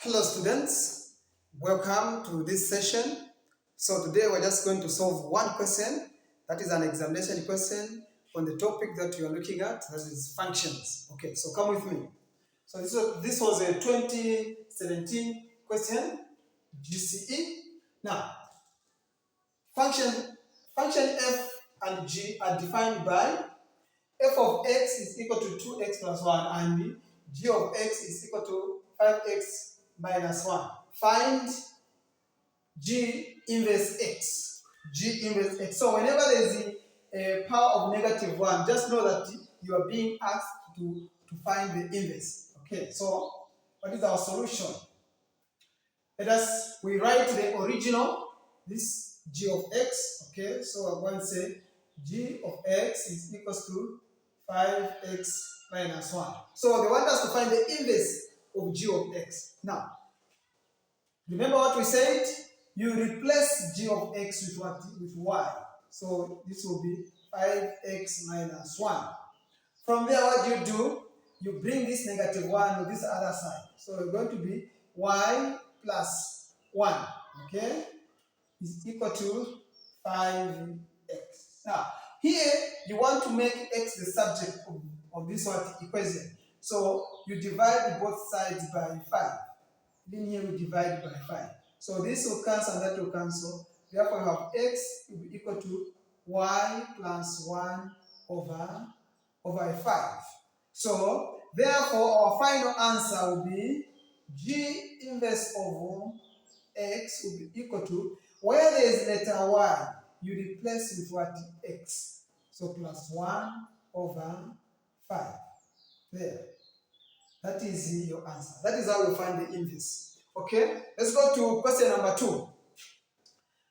Hello students, welcome to this session. So today we're just going to solve one question, that is an examination question on the topic that you are looking at, that is functions. Okay, so come with me. So this was a 2017 question, GCE. Now, function f and g are defined by f of x is equal to 2x plus 1 and g of x is equal to 5x minus 1. Find g inverse x. G inverse x. So whenever there is a power of -1, just know that you are being asked to find the inverse. Okay, so what is our solution? We write the original, this g of x. Okay, so we're going to say g of x is equals to 5x minus 1. So they want us to find the inverse of g of x. Now, remember what we said? You replace g of x with what? With y. So this will be 5x minus 1. From there, what do? You bring this -1 to this other side. So it's going to be y plus 1, okay, is equal to 5x. Now, here you want to make x the subject of this equation. So you divide both sides by 5. Then here we divide by 5. So this will cancel and that will cancel. Therefore, you have x will be equal to y plus 1 over 5. So, therefore, our final answer will be g inverse of x will be equal to, where there is letter y, you replace with what? X. So, plus 1 over 5. There. That is your answer. That is how we find the inverse. Okay? Let's go to question number 2.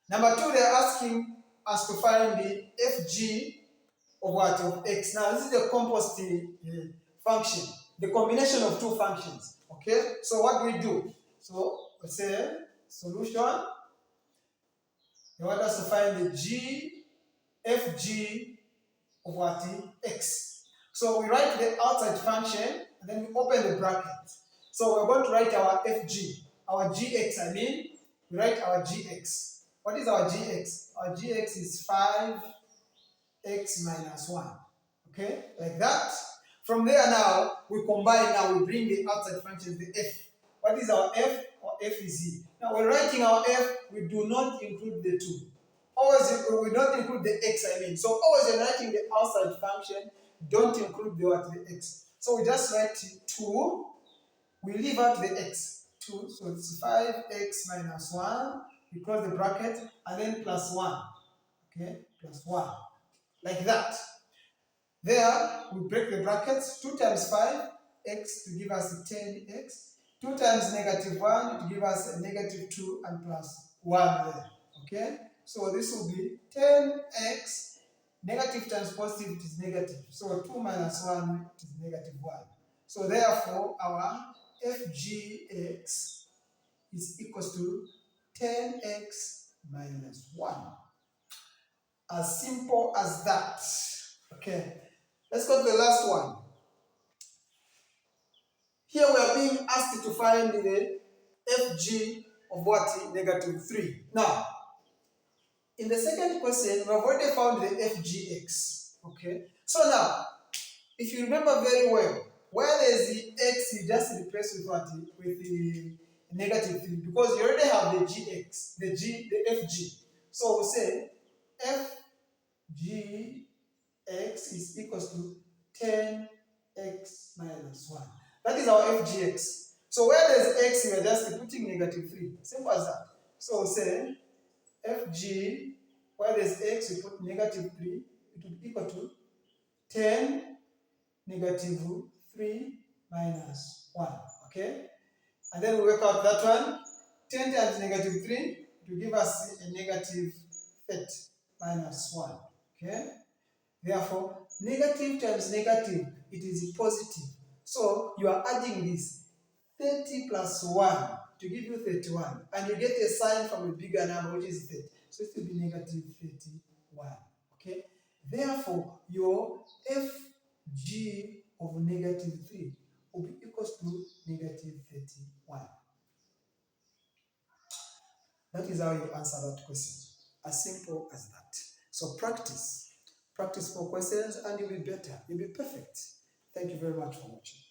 Number 2, they are asking us to find the fg of what? Of x. Now, this is the compost function, the combination of two functions. Okay? So, what do we do? So, we say solution. They want us to find the fg of what? X. So, we write the outside function and then we open the bracket. So, we're going to write our fg, our gx, I mean, we write our gx. What is our gx? Our gx is 5x minus 1. Okay, like that. From there now, we combine, now we bring the outside function, the f. What is our f? Our f is here. Now, when writing our f, we do not include the 2. Always, we don't include the x, I mean. So, always when writing the outside function, don't include the x. So, we just write 2, we leave out the x. 2, so it's 5x minus 1, we close the bracket, and then plus 1. Okay, plus 1. Like that. There, we break the brackets. 2 times 5, x to give us 10x. 2 times -1 to give us a -2 and plus 1 there. Okay? So this will be 10x. Negative times positive, it is negative. So 2 minus 1 is -1. So therefore, our fgx is equals to 10x minus 1. As simple as that. Okay. Let's go to the last one. Here we are being asked to find the fg of what? -3. Now, in the second question, we have already found the fgx. Okay. So now, if you remember very well, where there is the x, you just replace with what? With the -3, because you already have the gx, the fg. So we say fgx is equals to 10x minus 1. That is our fgx. So where there's x, we are just putting -3. Simple as that. So we say fg, where there's x, we put -3. It will be equal to 10 -3 minus 1. Okay? And then we work out that one. 10 times -3, it will give us a -30 minus 1. Okay? Therefore, negative times negative, it is positive. So you are adding this 30 plus 1 to give you 31. And you get a sign from a bigger number, which is 30. So it will be -31. Okay? Therefore, your fg of -3 will be equals to -31. That is how you answer that question. As simple as that. So practice. Practice for questions and you'll be better. You'll be perfect. Thank you very much for watching.